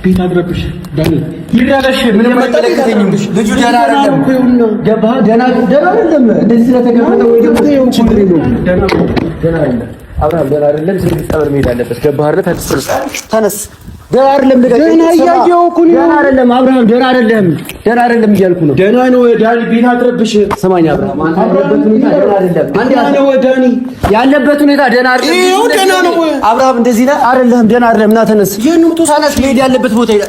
ቤት አድረብሽ ዳኒ ይራዳሽ ምንም አይመለከተኝም። ልጁ ደህና አይደለም እኮ ይሁንና ገባህ? ደህና አይደለም። እንደዚህ ስለተከፈተ ወይ ደግሞ ችግር የለውም። ደህና አይደለም። አብርሃም ደህና አይደለም። ስለዚህ ጸበል መሄድ አለበት። ገባህ አይደል? ተነስ። ደህና አይደለም። ደህና እያየሁ እኮ ነው። ደህና አይደለም አብርሃም፣ ደህና አይደለም። ደህና አይደለም እያልኩ ነው። ደህና ነው ዳኒ። ቤት አድረብሽ። ስማኝ አብርሃም፣ አንተ ያለበት ሁኔታ ደህና አይደለም። ደህና ነው ዳኒ፣ ያለበት ሁኔታ ደህና አይደለም። ይኸው ደህና ነው አብርሃም። እንደዚህ ነህ አይደለም? ደህና አይደለም። ና ተነስ። ተነስ፣ መሄድ ያለበት ቦታ ሄዳ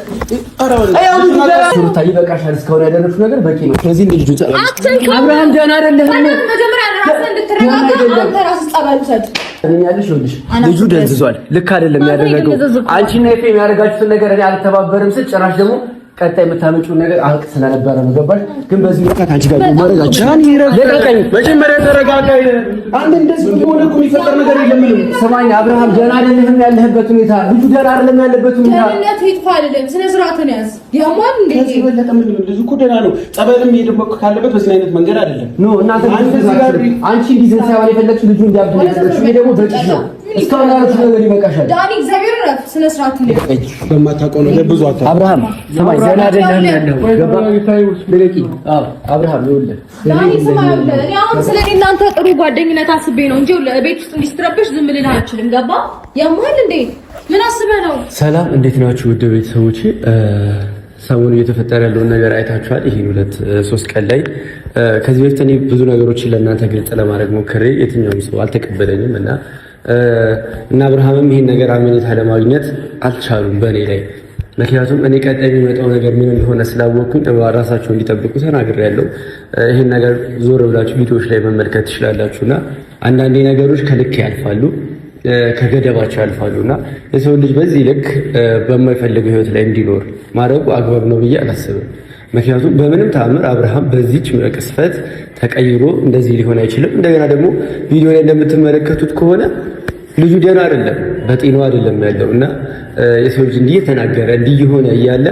ይበቃሻል። እስካሁን ያደረግሽው ነገር በቂ ነው። ስለዚህ እንደ ልጁ አብርሃም ደህና አይደለም። ልጁ ደንዝዟል። ልክ አይደለም ያደረገው። አንቺና ኤፍሬም ያደረጋችሁትን ነገር እኔ አልተባበርም ስል ጭራሽ ደግሞ ቀጣይ የምታመጪውን ነገር አልቅ ስለነበረ ነው። ገባሽ? ግን በዚህ ምክንያት አንቺ ጋር ማረጋችሁ ለቀቀኝ። መጀመሪያ ተረጋጋ። አንተ እንደዚህ ሆነ እኮ የሚፈጠር ነገር የለም። ስማኝ አብርሃም፣ ደህና አይደለም ያለህበት ሁኔታ። ልጁ ደህና አይደለም ያለበት ሁኔታ። ደህንነት ይጥፋ አይደለም። ስነ ስርዓትን ያዝ። ያማን እንዴ ይበለጠ ምን ልጁ እኮ ደህና ነው። ጸበልም እየደመኩ ካለበት በዚህ አይነት መንገድ አይደለም። ኖ እናንተ አንቺ እንዲህ ሳይሆን የፈለግሽው ልጁ እንዲያብድ ነው። ይሄ ደግሞ በቂሽ ነው። እስካሁን ያለችው ነገር ይበቃሻል። ዳኒ እግዚአብሔር ረፍ ስነ ስርዓት ነው። በማታውቀው ነገር ብዙ አታ አብርሃም ሰማይ ደህና አይደለም ያለው ገባ ለቂ አብርሃም ይኸውልህ ዳኒ ሰማይ እኔ አሁን ስለኔ እናንተ ጥሩ ጓደኝነት አስቤ ነው እንጂ ቤት ውስጥ እንዲስትረብሽ ዝም ልልህ አልችልም። ገባ ያማል እንዴ ምን አስበህ ነው? ሰላም እንዴት ናችሁ ውድ ቤተሰቦቼ? ሰሞኑን እየተፈጠረ ያለውን ነገር አይታችኋል። ይሄን 2-3 ቀን ላይ ከዚህ በፊት እኔ ብዙ ነገሮችን ለእናንተ ግልጽ ለማድረግ ሞክሬ የትኛውም ሰው አልተቀበለኝም እና አብርሃምም ይሄን ነገር አመኔታ ለማግኘት አልቻሉም በእኔ ላይ። ምክንያቱም እኔ ቀጣይ የሚመጣው ነገር ምን እንደሆነ ስላወቅኩኝ ራሳቸው እንዲጠብቁ ተናግሬያለሁ። ይሄን ነገር ዞር ብላችሁ ቪዲዮዎች ላይ መመልከት ትችላላችሁና አንዳንዴ ነገሮች ከልክ ያልፋሉ፣ ከገደባቸው ያልፋሉና የሰው ልጅ በዚህ ልክ በማይፈልገው ህይወት ላይ እንዲኖር ማድረጉ አግባብ ነው ብዬ አላስብም። ምክንያቱም በምንም ተአምር አብርሃም በዚህች ቅስፈት ተቀይሮ እንደዚህ ሊሆን አይችልም። እንደገና ደግሞ ቪዲዮ ላይ እንደምትመለከቱት ከሆነ ልጁ ደህና አይደለም፣ በጤናው አይደለም ያለው እና የሰው ልጅ እንዲህ የተናገረ እንዲህ የሆነ እያለ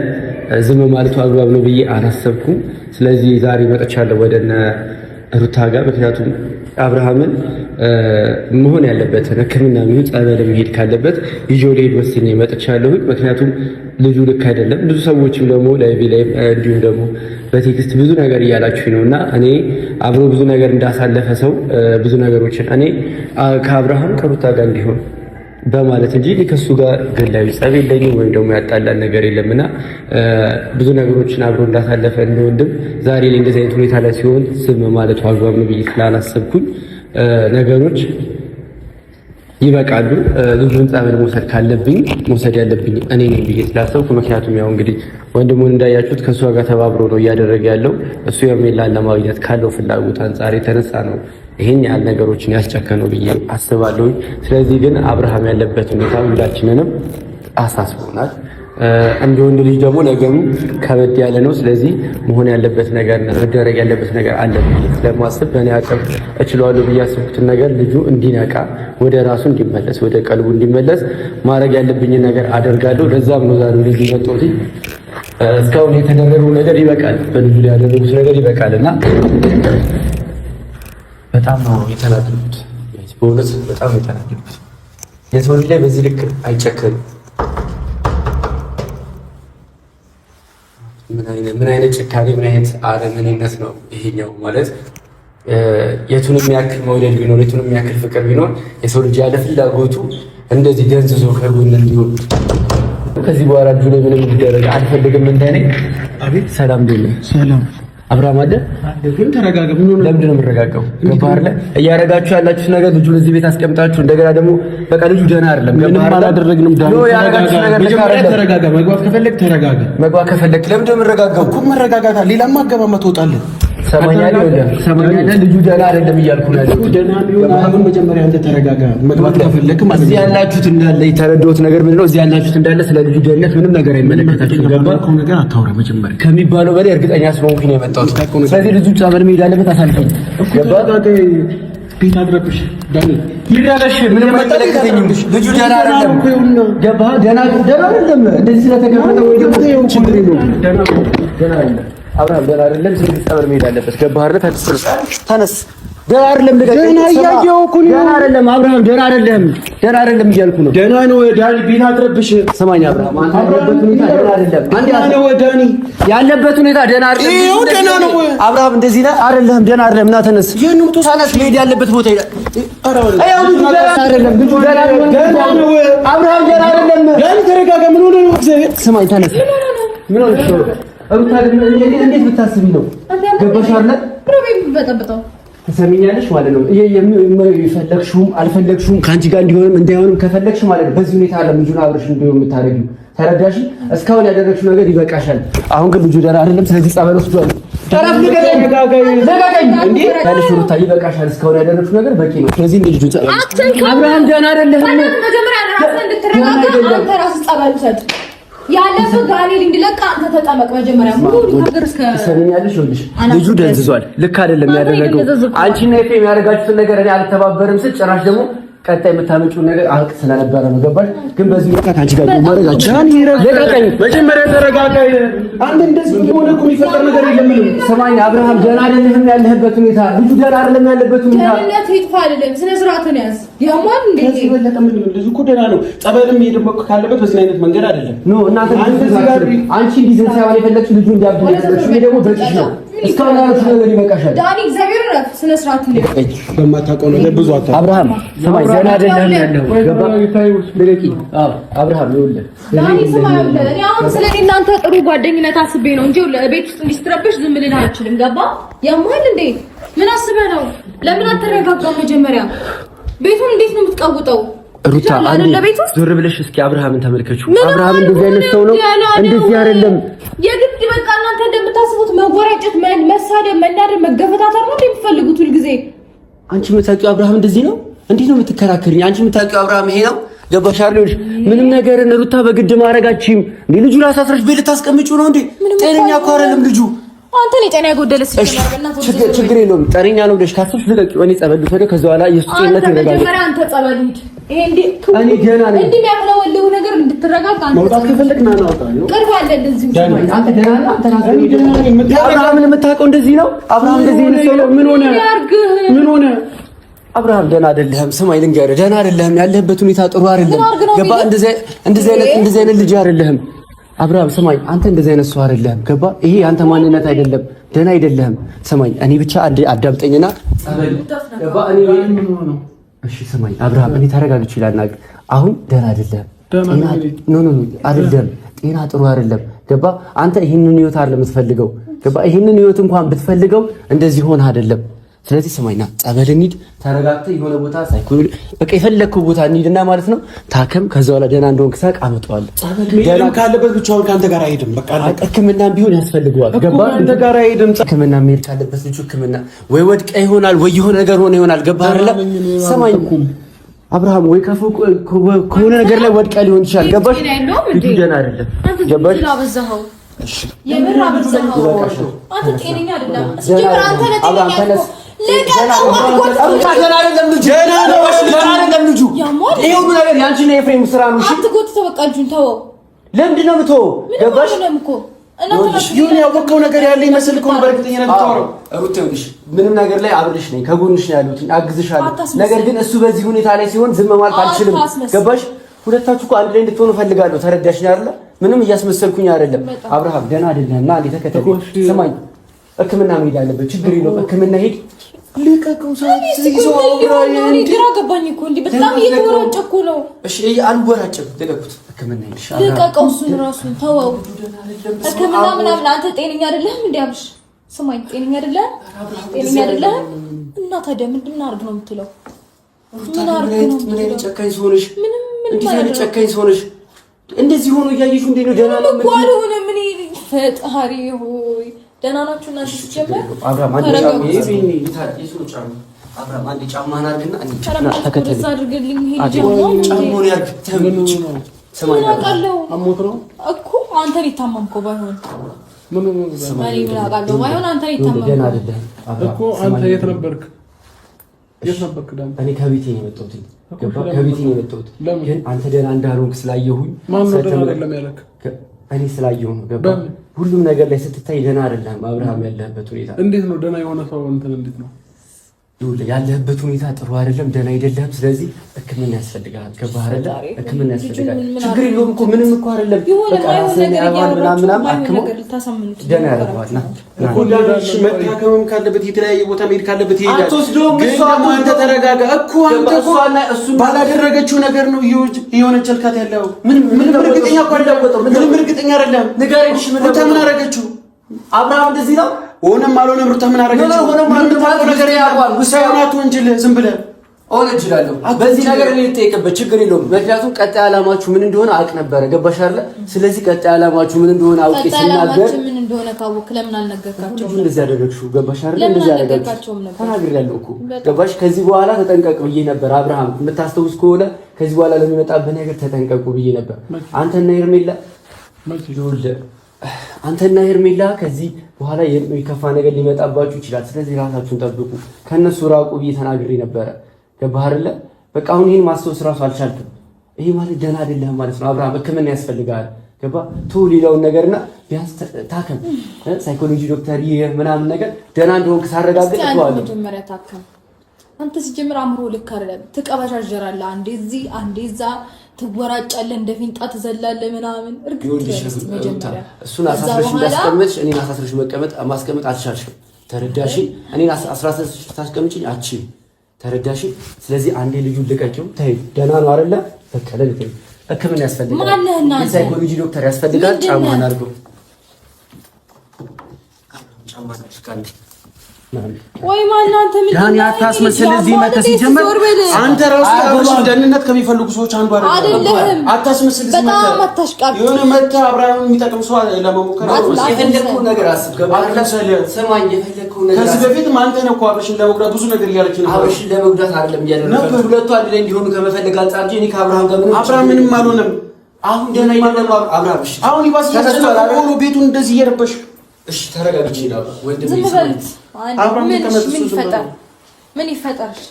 ዝም ማለቱ አግባብ ነው ብዬ አላሰብኩም። ስለዚህ ዛሬ መጥቻለሁ ወደነ ሩታ ጋር። ምክንያቱም አብርሃምን መሆን ያለበትን ሕክምና የሚሆን ጸበል መሄድ ካለበት ይዤው ልሄድ ወስኜ መጥቻለሁ። ምክንያቱም ልጁ ልክ አይደለም። ብዙ ሰዎችም ደግሞ ላይቭ ላይ እንዲሁም ደግሞ በቴክስት ብዙ ነገር እያላችሁ ነውና እኔ አብሮ ብዙ ነገር እንዳሳለፈ ሰው ብዙ ነገሮችን እኔ ከአብርሃም ከሩታ ጋር እንዲሆን በማለት እንጂ ከሱ ጋር ግላዊ ጸብ የለኝም ወይም ደግሞ ያጣላን ነገር የለምና ብዙ ነገሮችን አብሮ እንዳሳለፈ እንደወንድም ዛሬ ላይ እንደዚህ አይነት ሁኔታ ላይ ሲሆን ዝም ማለቱ አግባብ ነው ብዬ ስላላሰብኩኝ ነገሮች ይበቃሉ። ልጁን ጸበል መውሰድ ካለብኝ መውሰድ ያለብኝ እኔ ነኝ ብዬ ስላሰብኩ፣ ምክንያቱም ያው እንግዲህ ወንድሙን እንዳያችሁት ከእሷ ጋር ተባብሮ ነው እያደረገ ያለው። እሱ የሚላን ለማግኘት ካለው ፍላጎት አንጻር የተነሳ ነው ይሄን ያህል ነገሮችን ያስጨከነው ብዬ አስባለሁ። ስለዚህ ግን አብርሃም ያለበት ሁኔታ ሁላችንንም አሳስቦናል። እንደ ወንድ ልጅ ደግሞ ነገሩ ከበድ ያለ ነው። ስለዚህ መሆን ያለበት ነገር መደረግ ያለበት ነገር አለ ብዬ ስለማስብ በእኔ አቅም እችላለሁ ብዬ ያስብኩትን ነገር ልጁ እንዲነቃ፣ ወደ ራሱ እንዲመለስ፣ ወደ ቀልቡ እንዲመለስ ማድረግ ያለብኝን ነገር አደርጋለሁ። ለዛም ነው ዛሬ ልጅ መጥቶት እስካሁን የተደረገው ነገር ይበቃል፣ በልጁ ላይ ያደረጉት ነገር ይበቃልና በጣም ነው የተናደድኩት። በእውነት በጣም ነው የተናደድኩት። የሰው ልጅ ላይ በዚህ ልክ አይጨከንም። ምን አይነት ጭካኔ፣ ምን አይነት አረመኔነት ነው ይሄኛው! ማለት የቱንም ያክል መውደድ ቢኖር፣ የቱንም ያክል ፍቅር ቢኖር የሰው ልጅ ያለ ፍላጎቱ እንደዚህ ደንዝዞ ከጎን እንዲሆን ከዚህ በኋላ ልጁ ላይ ምንም ይደረግ አልፈልግም። እንደኔ አቤት ሰላም ደለ ሰላም አብርሃም አለ ግን ተረጋጋ። ለምንድን ነው የምረጋጋው? ገባህ አይደል? እያረጋችሁ ያላችሁት ነገር ልጁን እዚህ ቤት አስቀምጣችሁ እንደገና ደግሞ በቃ ልጁ ደህና አይደለም። ገባህ አይደል? አላደረግንም። ተረጋጋ። መግባት ከፈለክ ተረጋጋ። መግባት ከፈለክ ለምንድን ነው የምረጋጋው? እኮ መረጋጋታ ሌላማ አገባማ ትወጣለህ። ሰማኛለህ። ልጁ ደህና አይደለም እያልኩ ነው ያለው። ደህና ቢሆን አሁን መጀመሪያ አንተ ተረጋጋ። መግባት ከፈለክ ማለት እዚህ ያላችሁት እንዳለ የተረዳሁት ነገር ምንድን ነው? እዚህ ያላችሁት እንዳለ ስለ ልጁ ደህንነት ምንም ነገር አይመለከታችሁም። ገባህ? እኮ ነገር አታውራ። መጀመሪያ ከሚባለው በላይ እርግጠኛ ስለሆንኩኝ ነው የመጣሁት። ስለዚህ ልጁ ጸበል መሄድ አለበት። አሳልፈኝ። ገባህ? ቤት አድረብሽ ዳኒ ይራዳሽ ምንም አይመለከተኝም። ልጁ ደህና አይደለም እኮ ይሁንና ገባህ? ደህና አይደለም። እንደዚህ ስለተከፈተ ወይ ደግሞ ችግር የለውም። ደህና አይደለም አብርሃም፣ ደህና አይደለም። ስለዚህ ጸበል መሄድ አለበት። ገባህ አይደል? ተነስ። ደህና አይደለም። ደህና እያየሁ እኮ ነው። ደህና አይደለም አብርሃም፣ ደህና አይደለም፣ ደህና አይደለም እያልኩ ነው። ደህና ነው ዳኒ፣ ቤት አትረብሽ። ስማኝ አብርሃም፣ አንተ ያለበት ሁኔታ ደህና አይደለም። አንተ ነው ዳኒ፣ ያለበት ሁኔታ ደህና አይደለም። ይሄው ደህና ነው አብርሃም፣ እንደዚህ ነው አይደለም፣ ደህና አይደለም። እና ተነስ፣ ይሄን ምጡ ሳናስ መሄድ ያለበት ቦታ ይላል። አራው ደህና አይደለም፣ ልጁ ደህና ነው አብርሃም፣ ደህና አይደለም። ዳኒ ተረጋጋ። ምን ሆነ ነው? እግዚአብሔር ስማኝ፣ ተነስ። ምን ሆነ ነው? ሩታ እንዴት ብታስቢ ነው? ገባሽ አይደል? ፕሮብሌም በጠብጠው ትሰሚኛለሽ ማለት ነው። የፈለግሽውም አልፈለግሽውም ከአንቺ ጋር እንዲሆንም እንዳይሆንም ከፈለግሽ ማለት ነው በዚህ ሁኔታ አለ ልጁን አብረሽ እንዲሆን የምታደርጊው። ተረዳሽ? እስካሁን ያደረግሽው ነገር ይበቃሻል። አሁን ግን ልጁ ደህና አይደለም። ስለዚህ ጸበል ወስዷል። ተረፍ ንገረኝ እንዴ ያለሽ ሩታ ይበቃሻል። እስካሁን ያደረግሽው ነገር በቂ ነው። ስለዚህ እንደ ልጁ ጸበል አብርሃም ደህና አይደለም። መጀመሪያ ራስህን እንድትረጋጋ አንተ ራስህ ጸበል ውሰድ። ያለፈው ጋኔል እንዲለቅ አንተ ተጠመቅ። መጀመሪያ ሙሉ ነገር እስከ ሰሚኛለሽ ወልሽ ልጁ ደንዝዟል። ልክ አይደለም ያደረገው። አንቺና ኤፍሬም ያደረጋችሁትን ነገር እኔ አልተባበርም ስል ጭራሽ ደግሞ ቀጣይ የምታመጪው ነገር አልቅ ስለነበረ ነው። ገባሽ? ግን በዚህ ወጣት አንቺ ጋር ማድረግ አቻን ይረጋጋኝ። መጀመሪያ ተረጋጋኝ። አንተ እንደዚህ ሆነ እኮ የሚፈጠር ነገር የለም። ሰማኝ አብርሃም፣ ደህና አይደለም ያለህበት ሁኔታ። ልጁ ደህና አይደለም ያለበት ሁኔታ። ደህንነት ይጥፋ አይደለም። ስነ ስርዓትን ያዝ። ያማን እንዴ ይበለጠ ምን ልጁ እኮ ደህና ነው። ጸበልም እየደመቀ ካለበት በዚህ አይነት መንገድ አይደለም። ኖ እናንተ አንቺ እንዲዘን ሳይሆን የፈለግሽው ልጁ እንዲያብድ ያደረግሽ ይሄ ደግሞ በቂሽ ነው። እስካሁን ያለችው ነገር ይበቃሻል። ዳኒ እግዚአብሔር ረፍ ስነ ስርዓት እንደ በማታውቀው ነገር ብዙ አታ አብርሃም ሰማይ ደህና አይደለም ያለው ገባ ለቂ አብርሃም ይኸውልህ ዳኒ ሰማይ ያለው እኔ አሁን ስለኔ እናንተ ጥሩ ጓደኝነት አስቤ ነው እንጂ ቤት ውስጥ እንዲስትረብሽ ዝም ልል አልችልም። ገባ ያማል እንዴ ምን አስበህ ነው? ለምን አትረጋጋም? መጀመሪያ ቤቱን እንዴት ነው የምትቀውጠው? ሩታ አንዴ ዞር ብለሽ እስኪ አብርሃምን ተመልከቹ። አብርሃም እንደዚህ አይነት ሰው ነው? እንደዚህ አይደለም። የግድ በቃ እናንተ እንደምታስቡት መወራጨት፣ መሳደብ፣ መናደር፣ መገፈታተር ነው እንደምትፈልጉት ሁልጊዜ። አንቺ የምታውቂው አብርሃም እንደዚህ ነው? እንዴት ነው የምትከራከሪኝ? አንቺ የምታውቂው አብርሃም ይሄ ነው? ገባሽ አይደል? ምንም ነገር ሩታ በግድ ማድረጋችሁም እንዴ? ልጁ ራሳፍረሽ ቤት ልታስቀምጪው ነው እንዴ? ጤነኛ እኮ አይደለም ልጁ። አንተ ነው ጤና ያጎደለ ችግር የለውም። ጤነኛ ነው ብለሽ ካሰብሽ ልቀቂው። እኔ ጸበል ወደ ከዛ በኋላ የሱ ጤንነት ይረጋጋል። መጀመሪያ አንተ ጸበል ሂድ። ይሄ እንዴ እኔ ገና ነኝ እንዴ የሚያምነው ነገር እንድትረጋጋ አንተ መውጣት ከፈለክ ና ናውጣ ነው ቅርብ አለ እንደዚህ አንተ ገና ነህ። አንተ ራስህ እኔ ገና ነኝ። አብርሃምን የምታውቀው እንደዚህ ነው? አብርሃም እንደዚህ ነው ሰው ምን ሆነ? ምን ሆነ? አብርሃም ደህና አይደለህም። ስማኝ ልንገርህ፣ ደህና አይደለህም። ያለህበት ሁኔታ ጥሩ አይደለም። ገባ? እንደዚህ አይነት ልጅ አይደለህም። አብርሃም ስማኝ፣ አንተ እንደዚህ አይነት ሰው አይደለህም። ገባ? ይሄ አንተ ማንነት አይደለም። ደህና አይደለህም። ስማኝ፣ እኔ ብቻ አዳምጠኝና ገባ? እኔ ምን ሆነ ነው? እሺ ስማኝ አብርሃም፣ እኔ ተረጋግቼ ላናግር። አሁን ደህና አይደለህም። ኖ አይደለም። ጤና ጥሩ አይደለም። ገባ? አንተ ይሄንን ህይወት አይደለም የምትፈልገው። ገባ? ይሄንን ህይወት እንኳን ብትፈልገው እንደዚህ ሆነ አይደለም። ስለዚህ ስማኝና ጸበል እንሂድ፣ ተረጋግተህ የሆነ ቦታ ሳይኮሎጂ በቃ የፈለግከው ቦታ እንሂድና ማለት ነው ታከም። ከዛ በኋላ ደህና እንደሆንክ ሳቅ አመጣዋለሁ። ጸበል ካለበት ብቻውን ከአንተ ጋር አይሄድም። በቃ ሕክምናም ቢሆን ያስፈልገዋል። ገባ? አንተ ጋር አይሄድም። ሕክምና መሄድ ካለበት ልጁ ሕክምና ወይ ወድቀ ይሆናል ወይ የሆነ ነገር ሆነ ይሆናል። ገባ አይደለ? ሰማኝ አብርሃም፣ ወይ ከሆነ ነገር ላይ ወድቀ ሊሆን ይችላል። ገባሽ? ልጁ ደህና አይደለም። ገባሽ? እሺ የምር አበዛኸው። አንተ ጤነኛ አይደለም። ጀምር አንተ ለጤነኛ ለምንድን ነው የምትወው? ገባሽ? ያወቀው ነገር ያለ ይመስል እኮ በእርግጠኛ ነው የምታወራው። ሩት ይኸውልሽ፣ ምንም ነገር ላይ አብርሽ ነኝ፣ ከጎንሽ ነው ያሉት፣ አግዝሻለሁ። ነገር ግን እሱ በዚህ ሁኔታ ላይ ሲሆን ዝም ማለት አልችልም። ገባሽ? ሁለታችሁ እኮ አንድ ላይ እንድትሆኑ ፈልጋለሁ። ተረዳሽኝ አይደለ? ምንም እያስመሰልኩኝ አይደለም። አብርሃም ደህና አይደለም እና አንዴ ተከተለኝ። ስማኝ፣ ሕክምና መሄድ አለበት። ችግር የለውም። ሕክምና ሄድ። ልቀቀው። ግራ ገባኝ እኮ እንዴ! በጣም እየተወራጨኩ ነው። እሺ አልወራጨም። ልቀቁት። ሕክምና ሄድ። ልቀቀው። እሱን ራሱን ተወው። ሕክምና ምናምን አንተ ጤነኛ አይደለህም እንዴ አብርሽ? ስማኝ፣ ጤነኛ አይደለህም? ጤነኛ አይደለህም እና ታዲያ ምንድን አድርግ ነው የምትለው? ምን አድርግ ነው? ምን አይነት ጨካኝ ሰው ነሽ? እንዴት አይነት ጨካኝ ሰው ነሽ? እንደዚህ ሆኖ እያየሽው እንዴት ነው? ደህና ነው ምን ሆነ? ምን ፈጣሪ ሆይ ደህና ናችሁ እናንተ? ሲጀመር አብርሃም አንዴ ጫማ ይሄን ይታይሱ ጫማ አብርሃም አንዴ ጫማህን አድርግና አንዴ ተከተል አድርግልኝ። ይሄ ጫማውን ያርግ ተብሎ ሰማኝ አውቃለሁ። አሞት ነው እኮ አንተ ሊታመምከው ባይሆን ምን ሰማኝ አውቃለሁ። ባይሆን አንተ ሊታመምከው ደህና አይደለም እኮ። አንተ የት ነበርክ? የት ነበርክ? እኔ ከቤቴ ነው የመጣሁት። ከቤቴ ነው የመጣሁት። ግን አንተ ደህና እንዳልሆንክ ስላየሁኝ ማን ነው ደህና አይደለም ያለክ? እኔ ስላየሁ ነው። ገባ? ሁሉም ነገር ላይ ስትታይ ደህና አይደለም አብርሃም። ያለህበት ሁኔታ እንዴት ነው? ደህና የሆነ ሰው እንትን እንዴት ነው? ያለህበት ሁኔታ ጥሩ አይደለም፣ ደህና አይደለም። ስለዚህ ሕክምና ያስፈልጋል። ገባህ አይደለ? ሕክምና ያስፈልጋል። ችግር የለውም እኮ ምንም እኮ አይደለም። በቃ ራስህን ያባል ምናምን አክመው ደህና ያደርገዋል። እኮ ዳሽ መታከምም ካለበት የተለያየ ቦታ መሄድ ካለበት ይሄዳል። ግን ደግሞ አንተ ተረጋጋ እኮ አንተ እሱ ባላደረገችው ነገር ነው እየወነጀልካት ያለው። ምንም እርግጠኛ እኮ አይደለም። ምንም እርግጠኛ አይደለም። ንገረኝ፣ ምን አደረገችው? አብርሃም እንደዚህ ነው ሆነም አልሆነም ሩታ ምን አደረገች? ሆነም ነገር ያቋል ውሳኔቱ እንጂ ዝም ብለህ እወነጅላለሁ። በዚህ ነገር እኔ ልጠይቅበት ችግር የለውም። ምክንያቱም ቀጣይ ዓላማችሁ ምን እንደሆነ አውቅ ነበረ። ገባሽ አይደለ? ስለዚህ ቀጣይ ዓላማችሁ ምን እንደሆነ አውቄ ስናገር ምን እንደሆነ ካወቅ ለምን አልነገርካቸውም? እንደዚህ ያደረግሽው ገባሽ አይደለ? እንደዚህ ያደረግሽው ተናግሬያለሁ እኮ ገባሽ? ከዚህ በኋላ ተጠንቀቅ ብዬ ነበር። አብርሃም የምታስተውስ ከሆነ ከዚህ በኋላ ለሚመጣብህ ነገር ተጠንቀቁ ብዬ ነበር። አንተና ሄርሜላ አንተና ሄርሜላ ከዚህ በኋላ የሚከፋ ነገር ሊመጣባችሁ ይችላል። ስለዚህ ራሳችሁን ጠብቁ፣ ከነሱ ራቁ ብዬ ተናግሬ ነበረ። ገባህ አይደለ? በቃ አሁን ይሄን ማስተውስ ራሱ አልቻልክም። ይሄ ማለት ደህና አይደለህም ማለት ነው። አብርሃም ሕክምና ያስፈልጋል። ገባህ? ቶ ሌላውን ነገርና ቢያንስ ታከም፣ ሳይኮሎጂ ዶክተር ምናምን ነገር ደህና እንደሆንክ ሳረጋግጥ ተዋለሁ። መጀመሪያ ታከም። አንተ ሲጀምር አምሮ ልክ አይደለም። ትቀባሻጀራለህ፣ አንዴ እዚህ አንዴ እዛ ትወራጫለህ፣ እንደ ፊንጣ ትዘላለህ ምናምን። እርግጥ መጀመሪያ እሱን አሳስረሽ እንዳስቀምጥሽ እኔን አሳስረሽ ማስቀመጥ አልቻልሽም። ተረዳሽ? እኔን አሳስረሽ ታስቀምጪኝ አትችይም። ተረዳሽ? ስለዚህ አንዴ ልጁን ልቀቂው። ተይ፣ ደህና ነው አይደለ? በቃ ለልቀቂ። ሕክምና ያስፈልጋል። ሳይኮሎጂ ዶክተር ያስፈልጋል። ጫማህን አድርገው። ጫማህን አድርጋለሁ። ወይ ማን አንተ ምን ያን ያታስመስል እዚህ መተህ ሲጀመር አንተ ራስህ አብረሽ ደህንነት ከሚፈልጉ ሰዎች አንዱ አይደለም። አታስመስል እዚህ መተህ በጣም አታሽቃብ። የሆነ መተህ አብርሃም የሚጠቅም ሰው ለመሞከር የፈለግከው ነገር አስብ። ገባህ? ሰማኝ፣ የፈለግከው ነገር ከዚህ በፊትም አንተ ነህ እኮ አብርሽን ለመጉዳት ብዙ ነገር እያለች ነው። አብርሽን ለመጉዳት አይደለም እያደረገ ሁለቱ አንድ ላይ እንዲሆኑ ከመፈለግ አንፃር እንጂ እኔ ከአብርሃም ጋር አብርሃም ምንም አልሆነም። አሁን ደህና አይደለም አብርሃም። እሺ አሁን ይባስ ያስተላልፈው ነው ቤቱን እንደዚህ እየረበሽ። እሺ ተረጋግቼ ነው ወንድሜ። ምን ይፈጠር? እሺ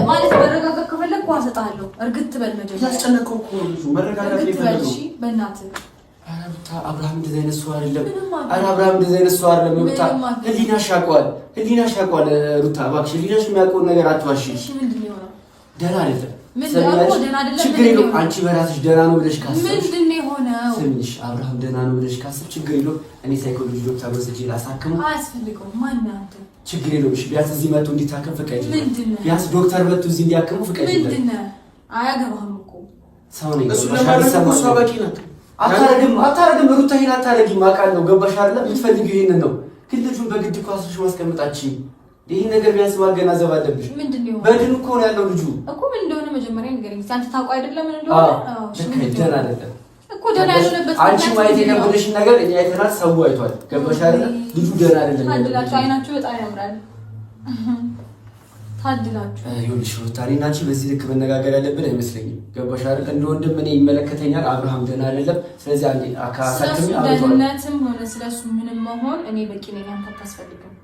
ማለት መረጋጋት ከፈለክ ኳስ እጣለሁ። እርግጥ በል መጀመሪያ ያስጨነቀው እኮ ልጁ መረጋጋት ይፈልጋል። እሺ በእናትህ አብርሃም እንደዚህ አይነት ሰው አይደለም። አብርሃም እንደዚህ አይነት ሰው አይደለም። ሩታ ህሊናሽ ያውቀዋል። ሩታ እባክሽ ህሊናሽ የሚያውቀውን ነገር አትዋሺ። እሺ ምንድን ነው የሆነው? ደህና አይደለም። ችግር የለውም። አንቺ በራስሽ ደህና ነው ብለሽ ካሰብሽ ምንድን ነው የሆነው? ትንሽ አብርሃም ደህና ነው ብለሽ ካሰብሽ ችግር የለውም። እኔ ሳይኮሎጂ ዶክተር ወስጄ ላሳክመው። አያስፈልገውም። ማን አንተ? ችግር የለውም። እሺ ቢያንስ እዚህ መጥቶ እንዲታከም ፍቀጂ። ቢያንስ ዶክተር መጥቶ እዚህ እንዲያክመው ፍቀጂ። ምንድን ነው? አያገባህም እኮ ሰው ነኝ። እሱ ለማድረግ እኮ ሰው በቂ ናት። አታረግም። ሩታ ይሄን አታረግም። አውቃለሁ። ገባሽ አይደለ? የምትፈልጊው ይሄንን ነው። ግን ልጁን በግድ እኮ አስረሽ ማስቀመጣችኝ ይሄ ነገር ቢያንስ ማገናዘብ አለብሽ። ምንድነው? በድን እኮ ነው ያለው ልጁ እኮ ምን እንደሆነ መጀመሪያ ንገረኝ። አንተ ታውቀው አይደለም ምን እንደሆነ? ደህና አይደለም እኮ ደህና ያለበት አንቺ ማየት የነበረሽን ነገር እኛ አይተናል። ሰው አይቷል። ገባሽ አይደለ? ልጁ ደህና አይደለም። ታድላችሁ፣ አይናችሁ በጣም ያምራል። ታድላችሁ። ይኸውልሽ ሩታኔ እና አንቺ በዚህ ልክ መነጋገር ያለብን አይመስለኝም። ገባሽ አይደለ? እንደ ወንድም እኔ ይመለከተኛል። አብርሃም ደህና አይደለም። ስለዚህ አንዴ አካካተም ያለው ደህንነትም ሆነ ስለሱ ምንም መሆን እኔ በቂ ነኝ። አንተ አታስፈልግም።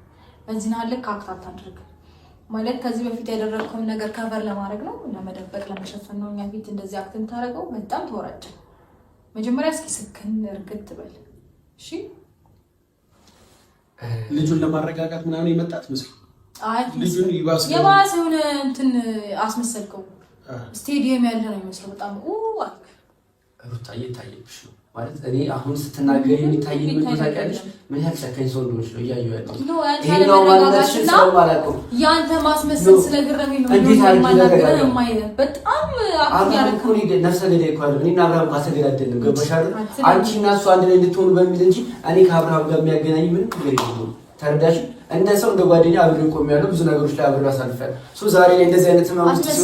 በዚህ ነው ልክ አክታት አድርግ ማለት ከዚህ በፊት ያደረግከውን ነገር ከቨር ለማድረግ ነው፣ ለመደበቅ ለመሸፈን ነው። እኛ ፊት እንደዚህ አክትን ታረገው በጣም ተወራጨ። መጀመሪያ እስኪ ስክን እርግጥ በል እሺ። ልጁን ለማረጋጋት ምናምን የመጣት መስል ልጁን የባሰውን እንትን አስመሰልከው። ስቴዲየም ያለ ነው የሚመስለው። በጣም አልክ ሩታ እየታየብሽ ነው ማለት እኔ አሁን ስትናገር የሚታየኝ ምን ታውቂያለሽ? ምን ያህል ጨካኝ ሰው እንደሆነች ነው እያየሁ ያለሁት። ይሄኛው ማለት ስለማላውቀው ያንተ ማስመሰል ስለገረመኝ ነው። እንዴት አልተናገረም? የማይነው በጣም አፍያለሁ። ነፍሰ ገዳይ እኮ አይደለም። እኔና አብርሃም ካተገዳደልን ገባሽ አይደል? አንቺ እና እሱ አንድ ላይ እንድትሆኑ በሚል እንጂ እኔ ከአብርሃም ጋር የሚያገናኝ ምንም ነገር የለም። ተረዳሽ? እንደ ሰው እንደ ጓደኛ አብሬ ቆሜያለሁ። ብዙ ነገሮች ላይ አብሬ አሳልፌያለሁ። ዛሬ ላይ እንደዚህ አይነት ማውጣት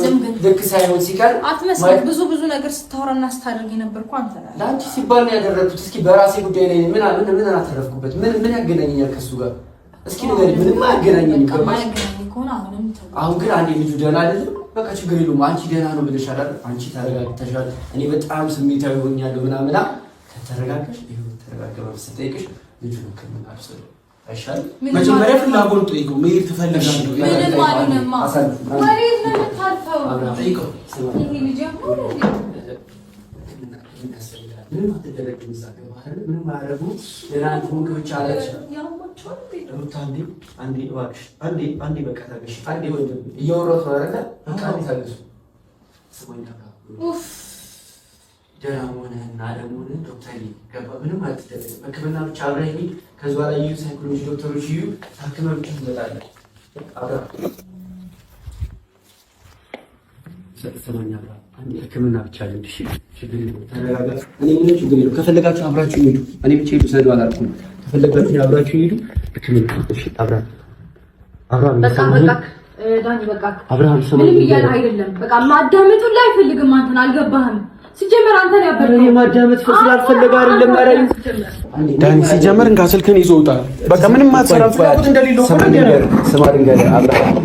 ልክ ሳይሆን ሲቀር አትመስልም። ብዙ ነገር ስታወራና ስታደርግ የነበርኩ አንተ ነህ። ለአንቺ ሲባል ነው ያደረኩት። እስኪ በራሴ ጉዳይ ላይ ምን አተረፍኩበት? ምን ያገናኘኛል ከሱ ጋር? እስኪ ንገሪኝ። ምንም አያገናኘኝም። ገባሽ? አሁን ግን አንዴ ልጁ ደህና አይደለም፣ በቃ ችግር የለውም። አንቺ ደህና ነው ብለሻል አይደል? አንቺ ተረጋግተሻል። እኔ በጣም ስሜታዊ ሆኛለሁ ምናምን። ከተረጋጋሽ ይሁን ተረጋጋ። ስትጠይቅሽ ልጁ ነው ከምን አብሰለ አይሻልም? መጀመሪያ ፍላጎት ጠይቀው። መሄድ ትፈልጋለህ? ምንም ማለትማ ወሬት ነው የምታልፈው። ጠይቀው። ይሄ ልጅ ነው ምንም አትደረግም። እዛ ገባህ አይደል? ምንም አያደርጉ ለናንተ ሙክብቻ አለች። አንዴ በቃ ታገሽ። አንዴ ወንድም እያወራሁ ነው አይደል? በቃ አንዴ ታገሱ። ስሞኝ ኡፍ ደህና ሆነህና ደግሞ ዶክተር ገባህ? ምንም አትደረግም። ሕክምና ብቻ አብረህ ሂድ። ከዛ በኋላ እዩ ሳይኮሎጂ ዶክተሮች እዩ ታክመህ ብቻ ትመጣለህ። አብረህ ሰማኛ አብረህ ሕክምና ብቻ ነው። እሺ ችግር የለውም። ተረጋጋ። እኔ ምንም ችግር የለውም። ከፈለጋችሁ አብራችሁ ሂዱ። እኔ ብቻ ሂዱ ሰዱ አላልኩም። ከፈለጋችሁ አብራችሁ ሂዱ። ሕክምና እሺ። አብራችሁ በቃ ዳኒ በቃ አብርሃም ምንም እያለ አይደለም። በቃ ማዳመጡን ላይ አይፈልግም። አንተን አልገባህም። ሲጀመር አንተን ያበረው እኔ ማዳመጥ ስላልፈለገ አይደለም። አረኝ ዳኒ ሲጀመር እንካ ስልክን ይዞ ወጣ። በቃ ምንም ማትሰራው ፍላጎት እንደሌለው ስማ ድንገር አብርሃም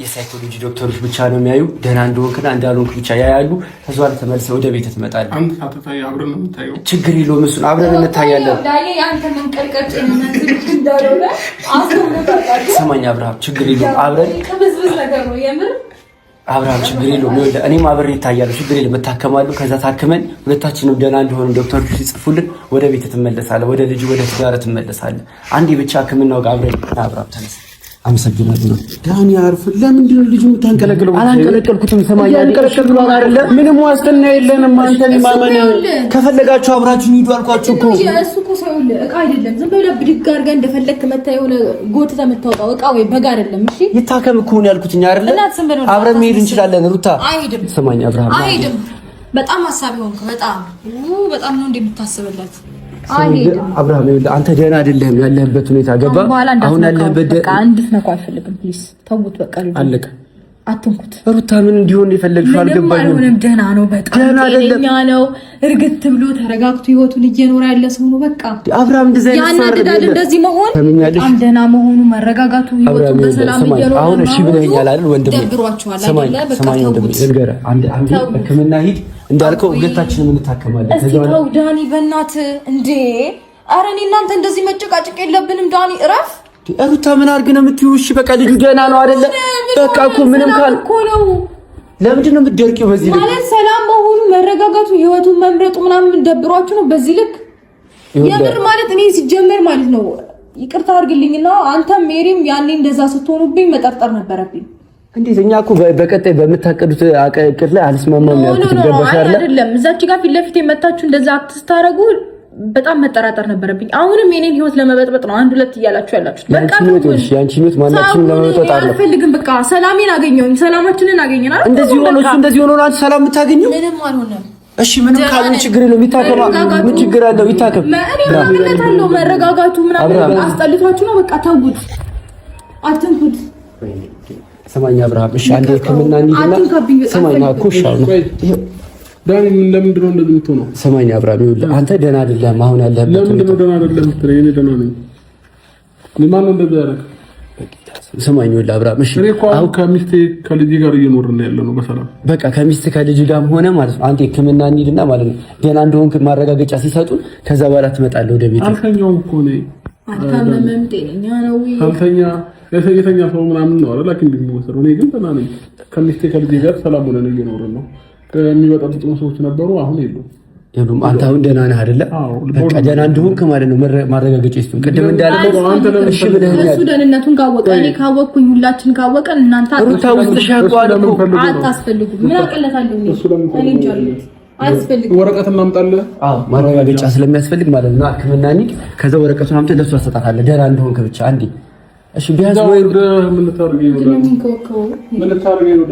የሳይኮሎጂ ዶክተሮች ብቻ ነው የሚያዩ። ደህና እንደሆንክና እንዳልሆንክ ብቻ ያያሉ። ከዛ በኋላ ተመልሰህ ወደ ቤት ትመጣለህ። አንተ ታተታይ አብረን ነው የምታየው። ችግር የለውም። እሱን አብረን እንታያለን። ዳኒ ያንተ መንቀልቀል ጤንነት እንዳልሆነ አስመጣጣ። ሰማኝ አብርሃም፣ ችግር የለውም። አብረን ከብዝብዝ ነገር ነው የምር አብርሃም፣ ችግር የለውም። እኔም አብሬ እታያለሁ። ችግር የለም። እታከማለሁ። ከዛ ታክመን ሁለታችንም ደህና እንደሆነ ዶክተሮች ሲጽፉልን ወደ ቤት ትመለሳለህ። ወደ ልጅ ወደ ትዳር ትመለሳለህ። አንዴ ብቻ ሕክምናው ጋር አብረን አብርሃም ተነስ። አመሰግናለሁ ዳኒ። አርፍ። ለምንድን ነው ልጁ የምታንቀለቅለው? አላንቀለቀልኩትም። ሰማይ ያንቀለቀልኩ አይደለ? ምንም ዋስትና የለንም። አንተን ማመን ከፈለጋችሁ አብራችሁ ሂዱ አልኳችሁ እኮ። እሱ እኮ ሰው እቃ አይደለም። ዝም ብለህ ብድግ አድርገህ እንደፈለክ መታየው የሆነ ጎትተህ የምታወጣው እቃ ወይ በግ አይደለም። እሺ ይታከም እኮ ነው ያልኩት አይደለ? አብረን መሄድ እንችላለን። ሩታ አይሄድም። ሰማኝ አብርሃም አይሄድም። በጣም ሐሳቢ ሆንክ። በጣም ነው እንደምታስብለት አብርሃም አንተ ደህና አይደለህም። ያለህበት ሁኔታ ገባ። አሁን ያለህበት በቃ እንድትነኩ አልፈልግም። ፕሊዝ ተውት። በቃ አለቀ። አትንኩት። ሩታ ምን እንዲሆን የፈለግሽው አልገባኝም። ምንም ደህና ነው። በጣም ደህና ነው። እርግጥ ብሎ ተረጋግቶ ህይወቱን እየኖረ ያለ ሰው ነው። በቃ አብርሃም እንደዚህ ያናድዳል። እንደዚህ መሆን በጣም ደህና መሆኑ መረጋጋቱ ህይወቱን በሰላም እየኖረ ነው። አሁን እሺ ብለኸኛል አይደል ወንድሜ? ሰማኝ ወንድሜ ልንገርህ። አንድ ሕክምና ሂድ እንዳልከው ሁለታችንም እንታከማለን። ከዛ ነው ዳኒ በእናትህ እንዴ! ኧረ እኔ እናንተ እንደዚህ መጨቃጨቅ የለብንም ዳኒ እረፍ። ሩታ ምን አድርግ ነው የምትይው? እሺ በቃ ልጁ ደህና ነው አይደለ? በቃ እኮ ምንም ካል እኮ ነው። ለምንድን ነው የምትደርቂው? በዚህ ልክ ማለት ሰላም መሆኑ መረጋጋቱ ህይወቱን መምረጡ ምናምን ደብሯችሁ ነው በዚህ ልክ የምር ማለት እኔ ሲጀመር ማለት ነው ይቅርታ አድርግልኝና አንተም ሜሪም ያኔ እንደዛ ስትሆኑብኝ መጠርጠር ነበረብኝ። እንዴት እኛ እኮ በቀጣይ በምታቀዱት አቀድ ላይ አልስማማም ያልኩት ገባሽ አይደለም? እዛች ጋር ፊት ለፊት የመታችሁ እንደዛ አትስታረጉ በጣም መጠራጠር ነበረብኝ። አሁንም የኔን ህይወት ለመበጥበጥ ነው አንድ ሁለት እያላችሁ ያላችሁት። በቃ ያንቺ ህይወት ማናችንም ለመበጥበጥ አልፈልግም። በቃ ሰላሜን አገኘሁኝ፣ ሰላማችንን አገኘን አይደል? እንደዚህ ሆኖ አንቺ ሰላም የምታገኙ ምንም አልሆነም። እሺ ምንም ካልን ችግር የለውም። ይታከማ። ምን ችግር አለው? ይታከም። ምንም አለው መረጋጋቱ ምናምን አስጠልቷችሁ ነው። በቃ ተውት፣ አትንኩት። ሰማኛ አብርሃም፣ እሺ አንዴ ሕክምና እንሂድና ሰማኛ ኩሻው ነው ዳኒ። ለምንድን ነው እንደዚህ የምትሆነው? ሰማኛ አብርሃም፣ ይኸውልህ አንተ ደህና አይደለም። አሁን ያለህበት ለምንድን ነው ደህና አይደለም የምትለኝ? እኔ ደህና ነኝ። ለማን ነው እንደዚህ ያደረገ? ሰማኝ ይኸውልህ አብርሃም፣ እሺ አሁን ከሚስቴ ከልጅ ጋር እየኖርን ነው ነው በሰላም በቃ ከሚስቴ ከልጅ ጋርም ሆነ ማለት ነው። አንተ ሕክምና እንሂድና ማለት ነው ደህና እንደሆንክ ማረጋገጫ ሲሰጡን ከዛ በኋላ ትመጣለህ ወደ ቤት። አልተኛውም እኮ ነው አልታመመም፣ ጤነኛ ነው። አልተኛ የተኛ ሰው ምናምን ነው አይደል? ላኪን እንደሚወሰደው እኔ ግን ደህና ነኝ። ከሚስቴ ከልጅ ጋር ሰላም ሆነን እየኖርን ነው። ከሚወጣጡ ሰዎች ነበሩ፣ አሁን የሉም። አንተ አሁን ደህና ነህ አይደለ? በቃ ደህና እንደሆንክ ማለት ነው ማረጋገጫ ይስጡን። ቅድም እንዳለው እሺ ብለኸኛል። እሱ ደህንነቱን ካወቀ እኔ ካወቅኩኝ ሁላችን ካወቀን እናንተ አታስፈልጉም። ምን አቀለታለሁ እኔ እንጃ አያስፈልግም። ወረቀት እናምጣለን። ማረጋገጫ ስለሚያስፈልግ ማለት ነው። ሕክምና እንሂድ። ከዛ ወረቀቱን አምጥተህ ለእሱ አሰጣታለህ ደህና እንደሆንክ ብቻ አንዴ። እሺ ቢያንስ ወይ ምን ታርገኝ ነው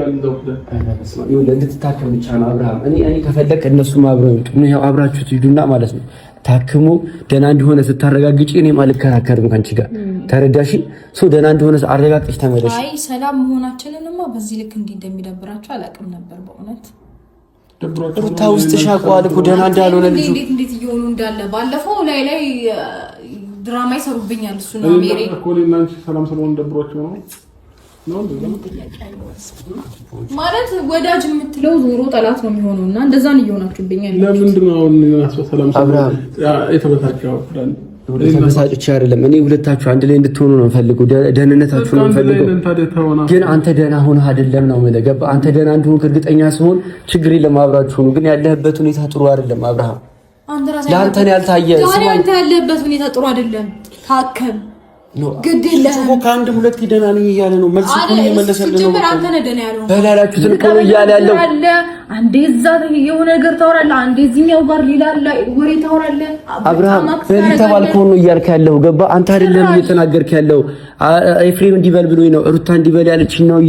እንድትታከም ብቻ ነው አብርሃም። እኔ ከፈለክ እነሱም አብረው ይምጡ። ያው አብራችሁ ትሄዱና ማለት ነው ታክሙ። ደህና እንደሆነ ስታረጋግጪ እኔም አልከራከርም ካንቺ ጋር ተረዳሽ? ደህና እንደሆነ አረጋግጠሽ ተመለሽ። አይ ሰላም መሆናችንንማ በዚህ ልክ እንዲህ እንደሚደብራችሁ አላውቅም ነበር በእውነት። ሩታ ውስጥ ሻቋል እኮ ደህና እንዳልሆነ ልጁ እንዴት እየሆኑ እንዳለ ባለፈው ላይ ድራማ ይሰሩብኛል። እሱ ነው ሜሪ እኮ ለናንቺ ሰላም ስለሆነ ደብሯቸው ነው ማለት ወዳጅ የምትለው ዞሮ ጠላት ነው የሚሆነውና እንደዛ ነው እየሆናችሁብኛል። ለምንድን ነው አሁን ሰላም አብርሃም የተበሳጨው? ተበሳጭቼ አይደለም እኔ ሁለታችሁ አንድ ላይ እንድትሆኑ ነው የምፈልገው። ደህንነታችሁ ነው የምፈልገው። ግን አንተ ደህና ሆነህ አይደለም ነው የምልህ። ገባህ? አንተ ደህና እንደሆንክ እርግጠኛ ስሆን ችግር የለም አብራችሁ ነው። ግን ያለህበት ሁኔታ ጥሩ አይደለም አብርሃም። ለአንተ ነው ያልታየ። ዛሬ አንተ ያለበት ሁኔታ ጥሩ አይደለም። ታከም ግድ የለህም እኮ ከአንድ ሁለት ደህና ነኝ እያለ ነው። መልስ እኮ እየመለሰልህ ነው። አንተ ነህ ደህና ያለው በላላችሁትን እኮ ነው እያለ ያለው። አንዴ እዛ የሆነ ነገር ታወራለህ፣ አንዴ እዚህኛው ጋር ሌላ ወሬ ታወራለህ። አብርሃም በዚህ ተባልከው ነው እያልክ ያለው ገባ? አንተ አይደለም እየተናገርክ ያለው። ኤፍሬም እንዲበል ብሎኝ ነው ሩታ እንዲበል ያለችኝ ነው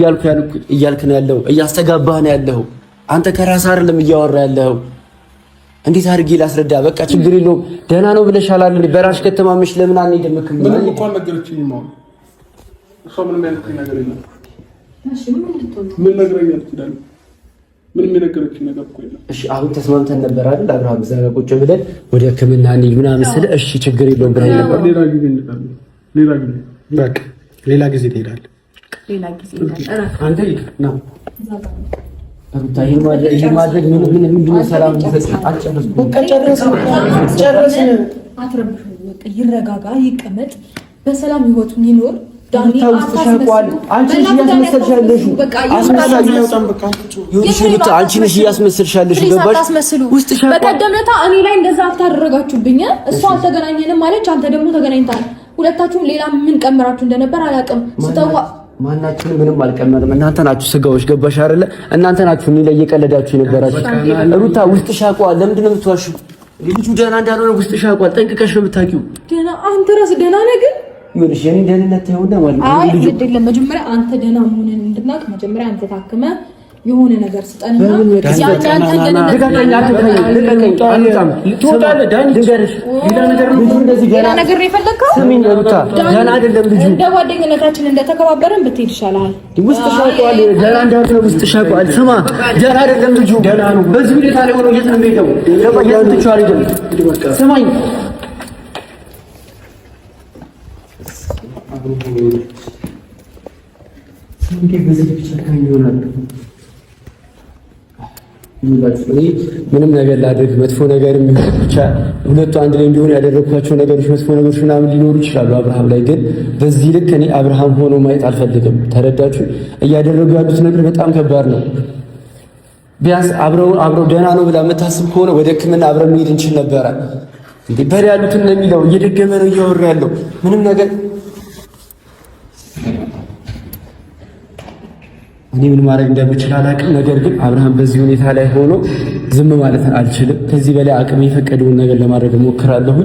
እያልክ ነው ያለው። እያስተጋባህ ነው ያለው። አንተ ከራስህ አይደለም እያወራ ያለው። እንዴት አድርጌ ላስረዳ? በቃ ችግር የለውም ደህና ነው ብለሻል አይደል? በራስሽ ከተማመንሽ ለምን አንሄድም? ምን እንኳን ነገረችኝ ነው እሷ ምንም ያልኩኝ ነገር የለም። እሺ ምን ነገረኛለች ይላል? ምንም የነገረችኝ ነገር እኮ የለም። እሺ አሁን ተስማምተን ነበር አይደል? አብርሃም እዛ ጋር ቁጭ ብለን ወደ ሕክምና እንሂድ ምናምን ስለ እሺ ችግር የለውም ብለኸኝ ነበር። ሌላ ጊዜ እንሄዳለን። በቃ ሌላ ጊዜ ትሄዳለህ። ሌላ ጊዜ እረፍ። አንተ ሂድ ነው ሩታ ይሄን ማድረግ ምንድን ነው? ሰላም አልጨረስኩም። በቃ ጨረስን። አትረብሹ። በቃ ይረጋጋ፣ ይቀመጥ፣ በሰላም ህይወቱን ይኖር። ዳኒ አታስመስል። አንቺ ነሽ እያስመሰልሻለሽ። አንቺ ነሽ እያስመሰልሻለሽ። ገባሽ? ውስጥሽ በቀደም ዕለት እኔ ላይ እንደዛ አታደረጋችሁብኝ። እሷ አልተገናኘንም ማለች፣ አንተ ደግሞ ተገናኝታል። ሁለታችሁም ሌላ ምን ቀመራችሁ እንደነበር አላውቅም። ስተዋ ማናችሁም ምንም አልቀመርም። እናንተ ናችሁ ስጋዎች። ገባሽ አይደለ? እናንተ ናችሁ እኔ ላይ እየቀለዳችሁ የነበራችሁ። ሩታ ውስጥሽ ያውቀዋል። ለምንድን ነው የምትዋሺው? ልጁ ደህና እንዳልሆነ ውስጥሽ ያውቀዋል። ጠንቅቀሽ ነው የምታውቂው። ደህና አንተ ራስህ ደህና ነህ ግን ይኸውልሽ የኔ ደህንነት ተይውና ማለት ነው። አይ ግድ የለም መጀመሪያ አንተ ደህና መሆንህን እንድናውቅ መጀመሪያ አንተ ታክመህ የሆነ ነገር ስጠንና ያን ነገር የፈለግከው ስሚኝ ሩታ ደህና አይደለም ልጁ። እንደ ጓደኝነታችን እንደተከባበረን ብትሄድ ይሻላል። ውስጥሽ ያውቀዋል ደህና እንዳልሆነ ውስጥሽ ያውቀዋል። ስማ ደህና አይደለም ልጁ። ደህና ነው። በዚህ ሁኔታ ላይ ሆኖ የት ነው የሚሄደው? ለባያንትቹ አይደለም። ስማኝ ምንም ነገር ላድርግ መጥፎ ነገር ብቻ ሁለቱ አንድ ላይ እንዲሆን ያደረኳቸው ነገሮች መጥፎ ነገሮች ምናምን ሊኖሩ ይችላሉ አብርሃም ላይ። ግን በዚህ ልክ እኔ አብርሃም ሆኖ ማየት አልፈልግም። ተረዳችሁ? እያደረጉ ያሉት ነገር በጣም ከባድ ነው። ቢያንስ አብረው ደህና ነው ብላ የምታስብ ከሆነ ወደ ሕክምና አብረን መሄድ እንችል ነበረ። እንዴ በል ያሉትን ነው የሚለው። እየደገመ ነው እያወራ ያለው ምንም ነገር እኔ ምን ማድረግ እንደምችል አላውቅም። ነገር ግን አብርሃም በዚህ ሁኔታ ላይ ሆኖ ዝም ማለት አልችልም። ከዚህ በላይ አቅም የፈቀደውን ነገር ለማድረግ እሞክራለሁ።